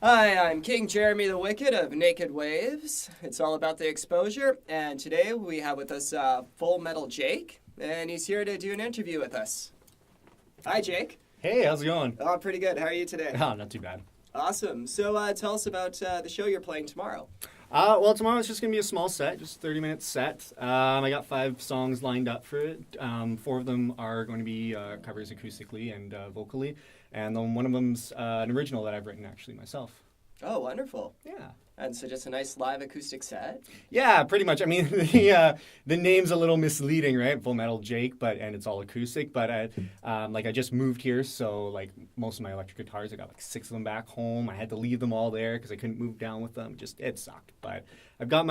Hi, I'm King Jeremy the Wicked of Naked Waves. It's all about the exposure, and today we have with us Full Metal Jake, and he's here to do an interview with us. Hi, Jake. Hey, how's it going? Oh, pretty good. How are you today? Oh, not too bad. Awesome. So tell us about the show you're playing tomorrow. Well, tomorrow it's just going to be a small set, just a 30-minute set. I got 5 songs lined up for it. 4 of them are going to be covers acoustically and vocally, and then one of them's an original that I've written actually myself. Oh, wonderful. Yeah. And so just a nice live acoustic set? Yeah, pretty much. I mean, the name's a little misleading, right? Full Metal Jake, and it's all acoustic. But I just moved here, so like most of my electric guitars, I got like 6 of them back home. I had to leave them all there because I couldn't move down with them. It sucked. But I've got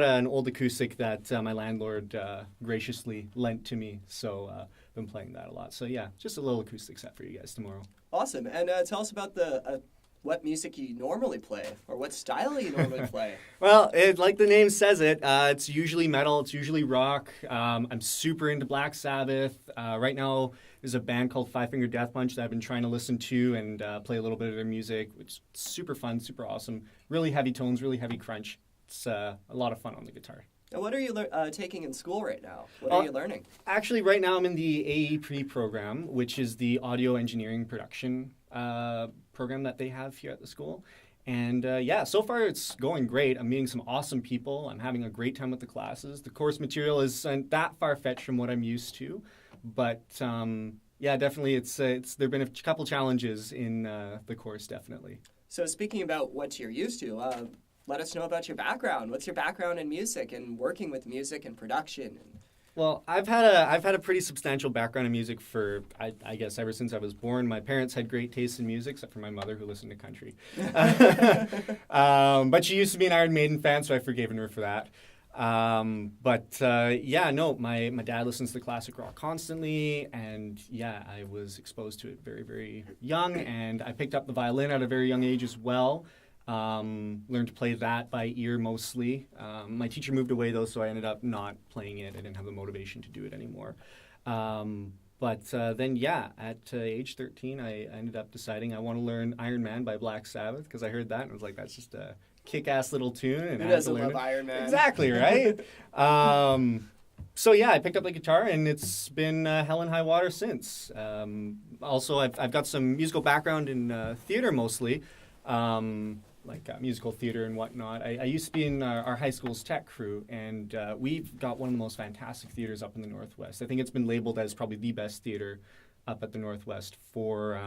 an old acoustic that my landlord graciously lent to me, so I've been playing that a lot. So yeah, just a little acoustic set for you guys tomorrow. Awesome. And tell us about what music you normally play, or what style you normally play. Well, like the name says it's usually metal, it's usually rock. I'm super into Black Sabbath. Right now, there's a band called Five Finger Death Punch that I've been trying to listen to and play a little bit of their music, which is super fun, super awesome. Really heavy tones, really heavy crunch. It's a lot of fun on the guitar. And what are you taking in school right now? What are you learning? Actually, right now I'm in the AEP program, which is the audio engineering production program that they have here at the school. And so far it's going great. I'm meeting some awesome people. I'm having a great time with the classes. The course material isn't that far-fetched from what I'm used to. But definitely there've been a couple challenges in the course, definitely. So speaking about what you're used to, let us know about your background. What's your background in music and working with music and production? Well, I've had a pretty substantial background in music for I guess ever since I was born. My parents had great taste in music, except for my mother who listened to country. But she used to be an Iron Maiden fan, so I've forgiven her for that. My dad listens to classic rock constantly, and I was exposed to it very, very young, and I picked up the violin at a very young age as well. Learned to play that by ear mostly. My teacher moved away though, so I ended up not playing it. I didn't have the motivation to do it anymore. At age 13, I ended up deciding I want to learn Iron Man by Black Sabbath because I heard that and I was like, that's just a kick-ass little tune. And who doesn't love Iron Man? Exactly, right? I picked up the guitar, and it's been hell and high water since. Also, I've got some musical background in theater mostly. Musical theater and whatnot. I used to be in our high school's tech crew, and we've got one of the most fantastic theaters up in the Northwest. I think it's been labeled as probably the best theater up at the Northwest for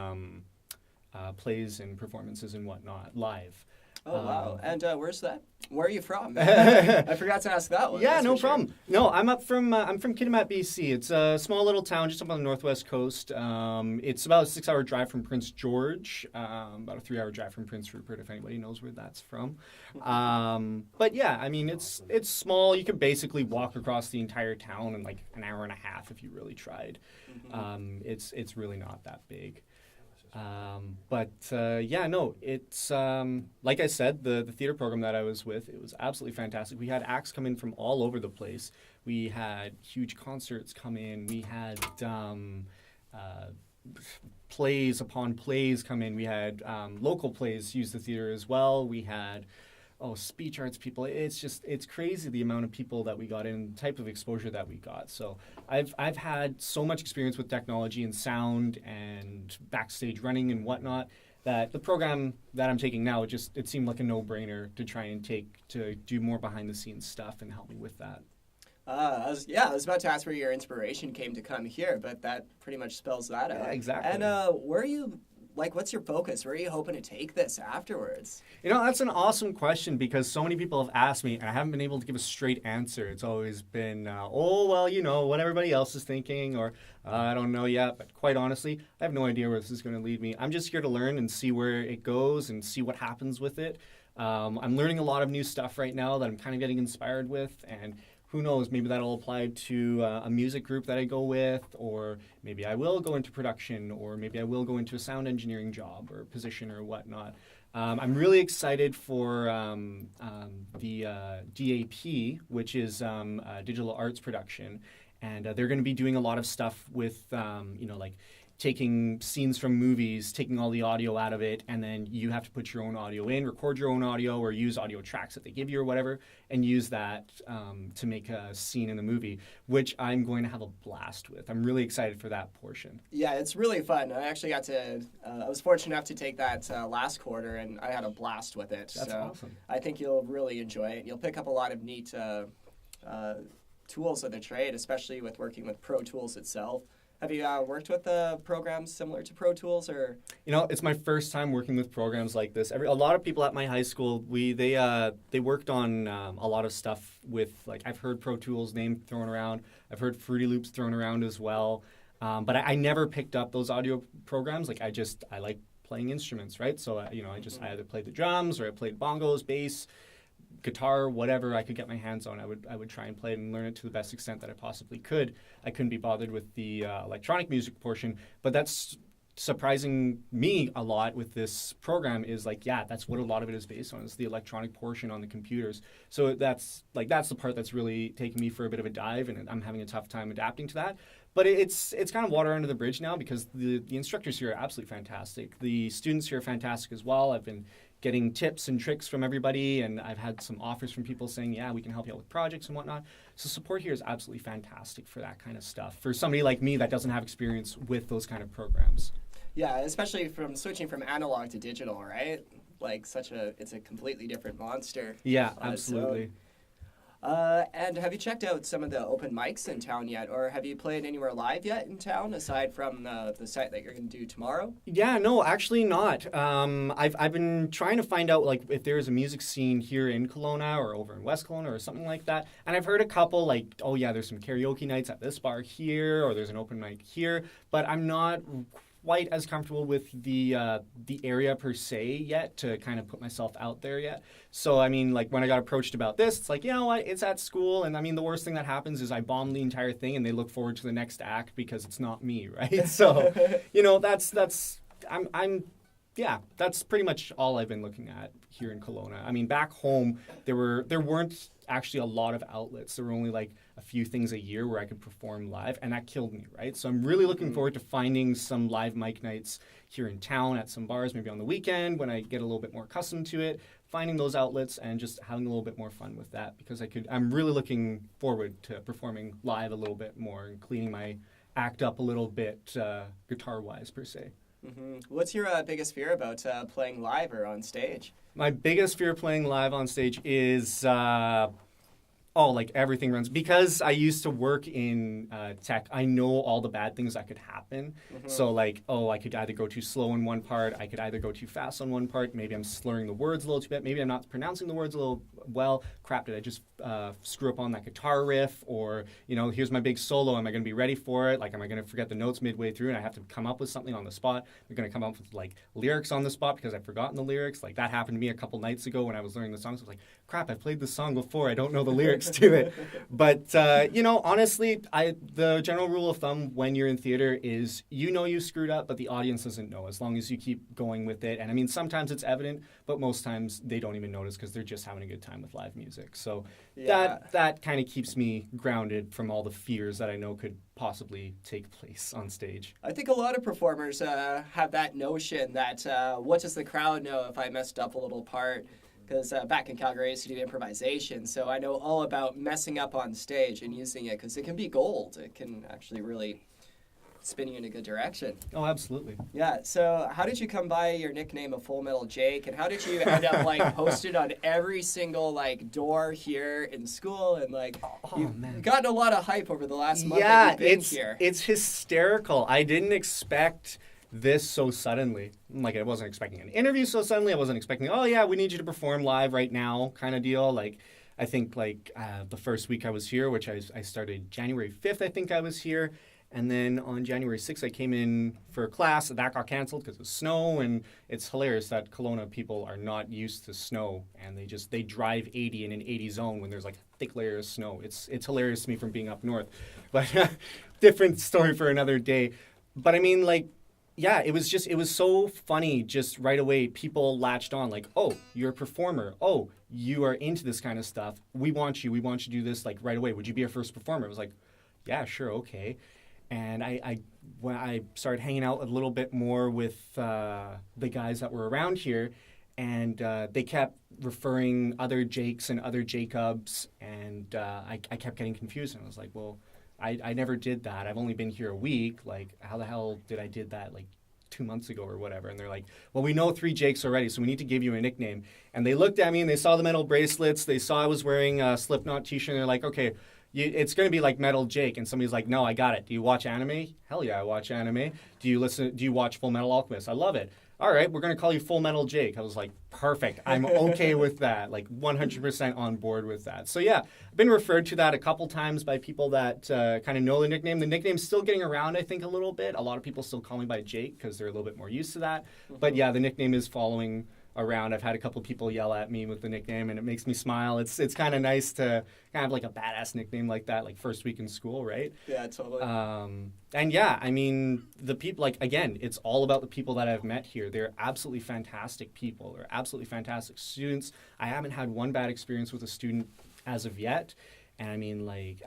plays and performances and whatnot, live. Oh, wow. And where's that? Where are you from? I forgot to ask that one. Yeah, no problem. No, I'm from Kitimat, BC. It's a small little town just up on the northwest coast. It's about a 6-hour drive from Prince George, about a 3-hour drive from Prince Rupert, if anybody knows where that's from. It's small. You could basically walk across the entire town in like an hour and a half if you really tried. Mm-hmm. It's really not that big. It's like I said, the theater program that I was with, it was absolutely fantastic. We had acts come in from all over the place. We had huge concerts come in. We had plays upon plays come in. We had local plays use the theater as well. We had speech arts people. It's crazy the amount of people that we got in, the type of exposure that we got. So I've had so much experience with technology and sound and backstage running and whatnot that the program that I'm taking now, it seemed like a no-brainer to try and to do more behind-the-scenes stuff and help me with that. I was about to ask where your inspiration came to come here, but that pretty much spells that out. Yeah, exactly. And where are you... what's your focus? Where are you hoping to take this afterwards? That's an awesome question because so many people have asked me, and I haven't been able to give a straight answer. It's always been, what everybody else is thinking, or I don't know yet. But quite honestly, I have no idea where this is going to lead me. I'm just here to learn and see where it goes and see what happens with it. I'm learning a lot of new stuff right now that I'm kind of getting inspired with, and who knows, maybe that'll apply to a music group that I go with, or maybe I will go into production, or maybe I will go into a sound engineering job or position or whatnot. I'm really excited for the DAP, which is digital arts production, and they're going to be doing a lot of stuff with, taking scenes from movies, taking all the audio out of it, and then you have to put your own audio in, record your own audio, or use audio tracks that they give you or whatever, and use that to make a scene in the movie, which I'm going to have a blast with. I'm really excited for that portion. Yeah, it's really fun. I actually got to, I was fortunate enough to take that last quarter, and I had a blast with it. That's so awesome. I think you'll really enjoy it. You'll pick up a lot of neat tools of the trade, especially with working with Pro Tools itself. Have you worked with programs similar to Pro Tools, or? It's my first time working with programs like this. A lot of people at my high school, they worked on a lot of stuff with, like, I've heard Pro Tools name thrown around. I've heard Fruity Loops thrown around as well. But I never picked up those audio programs. Like, I like playing instruments, right? So, I either played the drums or I played bongos, bass, guitar, whatever I could get my hands on, I would try and play it and learn it to the best extent that I possibly could. I couldn't be bothered with the electronic music portion, but that's surprising me a lot with this program is like, yeah, that's what a lot of it is based on, is the electronic portion on the computers. So that's the part that's really taking me for a bit of a dive, and I'm having a tough time adapting to that. But it's kind of water under the bridge now because the instructors here are absolutely fantastic. The students here are fantastic as well. I've been getting tips and tricks from everybody, and I've had some offers from people saying, yeah, we can help you out with projects and whatnot. So support here is absolutely fantastic for that kind of stuff, for somebody like me that doesn't have experience with those kind of programs. Yeah, especially from switching from analog to digital, right? Like it's a completely different monster. Yeah, absolutely. And have you checked out some of the open mics in town yet, or have you played anywhere live yet in town aside from the site that you're going to do tomorrow? Yeah, no, actually not. I've been trying to find out, like, if there is a music scene here in Kelowna or over in West Kelowna or something like that. And I've heard a couple, like, oh yeah, there's some karaoke nights at this bar here, or there's an open mic here, but I'm not quite as comfortable with the area per se yet to kind of put myself out there yet. So, I mean, like, when I got approached about this, it's like, you know what, it's at school, and I mean, the worst thing that happens is I bomb the entire thing and they look forward to the next act because it's not me, right? So, that's pretty much all I've been looking at here in Kelowna. I mean, back home, there weren't actually a lot of outlets. There were only like a few things a year where I could perform live, and that killed me, right? So I'm really looking forward to finding some live mic nights here in town at some bars, maybe on the weekend when I get a little bit more accustomed to it, finding those outlets and just having a little bit more fun with that, because I'm really looking forward to performing live a little bit more and cleaning my act up a little bit guitar-wise per se. Mm-hmm. What's your biggest fear about playing live or on stage? My biggest fear playing live on stage is like everything runs. Because I used to work in tech, I know all the bad things that could happen. Mm-hmm. So like, I could either go too slow in one part, I could either go too fast on one part, maybe I'm slurring the words a little too bit, maybe I'm not pronouncing the words a little well. Crap, did I just screw up on that guitar riff? Or, here's my big solo, am I going to be ready for it? Like, am I going to forget the notes midway through and I have to come up with something on the spot? I'm going to come up with like lyrics on the spot because I've forgotten the lyrics. Like, that happened to me a couple nights ago when I was learning the songs. I was like, crap, I've played this song before, I don't know the lyrics to it. But, honestly, the general rule of thumb when you're in theater is you screwed up, but the audience doesn't know, as long as you keep going with it. And I mean, sometimes it's evident, but most times they don't even notice because they're just having a good time with live music. So that kind of keeps me grounded from all the fears that I know could possibly take place on stage. I think a lot of performers have that notion that what does the crowd know if I messed up a little part? Because back in Calgary, I used to do improvisation, so I know all about messing up on stage and using it, because it can be gold. It can actually really spin you in a good direction. Oh, absolutely. Yeah, so how did you come by your nickname of Full Metal Jake, and how did you end up posted on every single door here in school, and you've gotten a lot of hype over the last month that you've been here. It's hysterical. I didn't expect this so suddenly. Like, I wasn't expecting an interview so suddenly. I wasn't expecting, we need you to perform live right now kind of deal. Like, I think the first week I was here, which I started January 5th, I think I was here. And then on January 6th, I came in for a class. That got canceled because of snow. And it's hilarious that Kelowna people are not used to snow. And they drive 80 in an 80 zone when there's a thick layer of snow. It's hilarious to me from being up north. But different story for another day. But I mean, it was so funny just right away. People latched on oh, you're a performer. Oh, you are into this kind of stuff. We want you to do this right away. Would you be our first performer? I was like, yeah, sure, okay. And when I started hanging out a little bit more with the guys that were around here, and they kept referring other Jakes and other Jacobs, and I kept getting confused. And I was like, well, I never did that. I've only been here a week. Like, how the hell did I did that, like, 2 months ago or whatever? And they're like, well, we know 3 Jakes already, so we need to give you a nickname. And they looked at me, and they saw the metal bracelets. They saw I was wearing a Slipknot t-shirt, and they're like, okay, it's going to be like Metal Jake. And somebody's like, no, I got it. Do you watch anime? Hell yeah, I watch anime. Do you watch Full Metal Alchemist? I love it. All right, we're going to call you Full Metal Jake. I was like, perfect. I'm okay with that. Like 100% on board with that. So yeah, I've been referred to that a couple times by people that kind of know the nickname. The nickname's still getting around, I think, a little bit. A lot of people still call me by Jake because they're a little bit more used to that. Mm-hmm. But yeah, the nickname is following around. I've had a couple people yell at me with the nickname, and it makes me smile. It's kind of nice to kind of like a badass nickname like that, like first week in school, right? Yeah, totally. And yeah, I mean, the people, like, again, it's all about the people that I've met here. They're absolutely fantastic people. They're absolutely fantastic students. I haven't had one bad experience with a student as of yet. And I mean, like,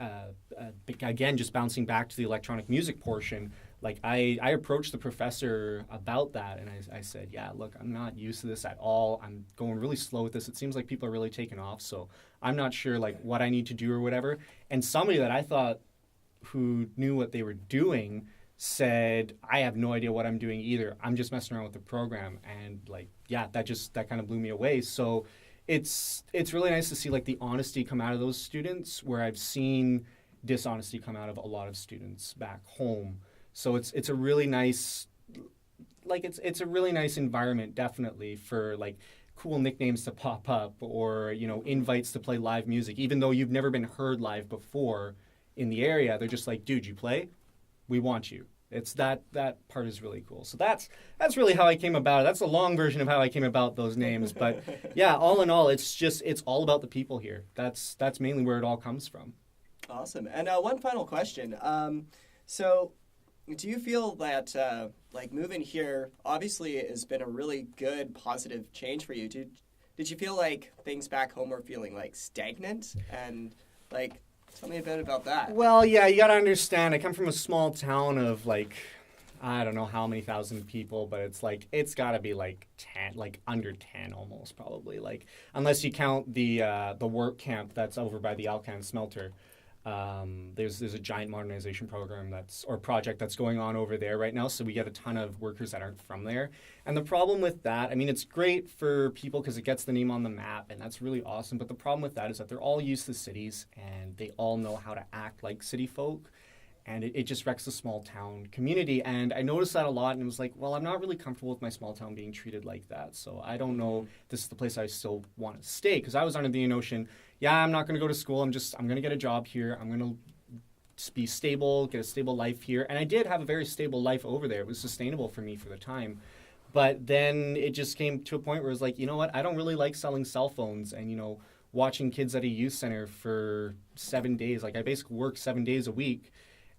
again, just bouncing back to the electronic music portion, like, I approached the professor about that, and I said, yeah, look, I'm not used to this at all. I'm going really slow with this. It seems like people are really taking off, so I'm not sure, like, what I need to do or whatever. And somebody that I thought who knew what they were doing said, I have no idea what I'm doing either. I'm just messing around with the program. And, like, yeah, that kind of blew me away. So it's really nice to see, like, the honesty come out of those students, where I've seen dishonesty come out of a lot of students back home. So it's a really nice, like, it's a really nice environment, definitely, for, like, cool nicknames to pop up, or, you know, invites to play live music. Even though you've never been heard live before in the area, they're just like, dude, you play? We want you. It's that part is really cool. So that's really how I came about it. That's a long version of how I came about those names. But yeah, all in all, it's all about the people here. That's mainly where it all comes from. Awesome. And one final question. So do you feel that like moving here obviously has been a really good positive change for you? Did you feel like things back home were feeling like stagnant? And like, tell me a bit about that. Well, yeah, you got to understand, I come from a small town of, like, I don't know how many thousand people, but it's like, it's got to be like 10, like under 10 almost, probably. Like, unless you count the work camp that's over by the Alcan smelter. There's a giant modernization project that's going on over there right now, so we get a ton of workers that aren't from there. And the problem with that, I mean, it's great for people because it gets the name on the map, and that's really awesome. But the problem with that is that they're all used to cities, and they all know how to act like city folk, and it just wrecks the small town community. And I noticed that a lot, and it was like, well, I'm not really comfortable with my small town being treated like that, so I don't know if this is the place I still want to stay, because I was under the notion, yeah, I'm not going to go to school. I'm going to get a job here. I'm going to be stable, get a stable life here. And I did have a very stable life over there. It was sustainable for me for the time. But then it just came to a point where it was like, you know what? I don't really like selling cell phones and, you know, watching kids at a youth center for 7 days. Like, I basically work 7 days a week.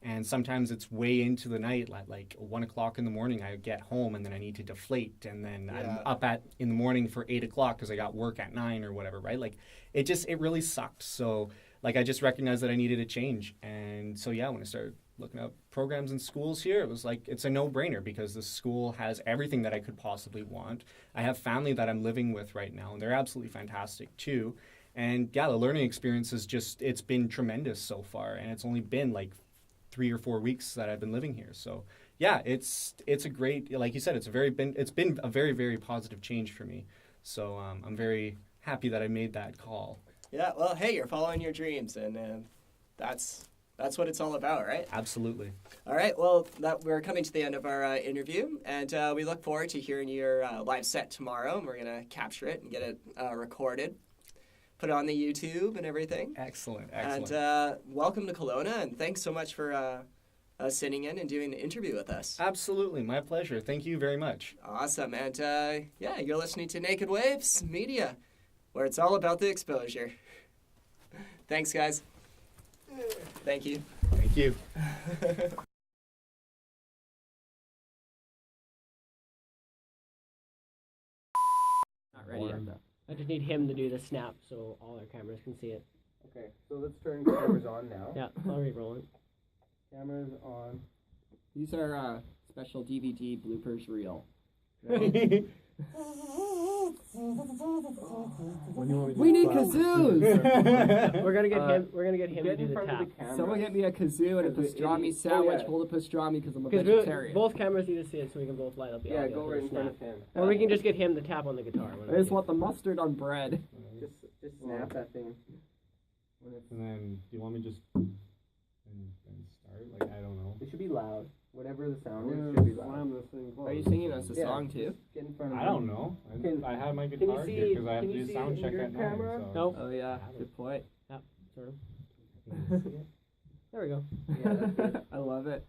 And sometimes it's way into the night, like 1 o'clock in the morning, I get home and then I need to deflate. And then I'm up in the morning for 8 o'clock because I got work at 9 or whatever, right? Like, it really sucked. So, like, I just recognized that I needed a change. And so, yeah, when I started looking up programs in schools here, it was like, it's a no-brainer because the school has everything that I could possibly want. I have family that I'm living with right now, and they're absolutely fantastic too. And yeah, the learning experience is it's been tremendous so far. And it's only been like 3 or 4 weeks that I've been living here. So yeah, it's a great, like you said, it's been a very, very positive change for me. So I'm very happy that I made that call. Yeah, well, hey, you're following your dreams, and that's what it's all about, right? Absolutely. All right, well, we're coming to the end of our interview, and we look forward to hearing your live set tomorrow, and we're going to capture it and get it recorded, put it on the YouTube and everything. Excellent. And welcome to Kelowna, and thanks so much for sitting in and doing the interview with us. Absolutely, my pleasure. Thank you very much. Awesome, and yeah, you're listening to Naked Waves Media, where it's all about the exposure. Thanks, guys. Thank you. Thank you. Not ready yet. I just need him to do the snap so all our cameras can see it. Okay, so let's turn cameras on now. Yeah, already rolling. Camera's on. These are special DVD bloopers reel. We need kazoos! We're gonna get him. We're gonna get him to Get do in the front tap. of the camera. Someone get me a kazoo and a Because pastrami it- sandwich. oh, yeah. Hold a pastrami because I'm a Because vegetarian. both cameras need to see it, so we can both light up the Yeah, audio go for right the in front snap. of him. Or we can just get him to tap on the guitar. I just want the mustard on bread. Just snap that thing. When it's, And then, do you want me just and start? Like, I don't know. it should be loud. Whatever the sound is, should be loud. Are you singing us a Yeah. song too? Get in front of I him. don't know. I have my you guitar see- here because I have can to you do see sound it check in at your 9. camera? So. Nope. Oh yeah, good point. Sort of. There we go. Yeah, that's good. I love it.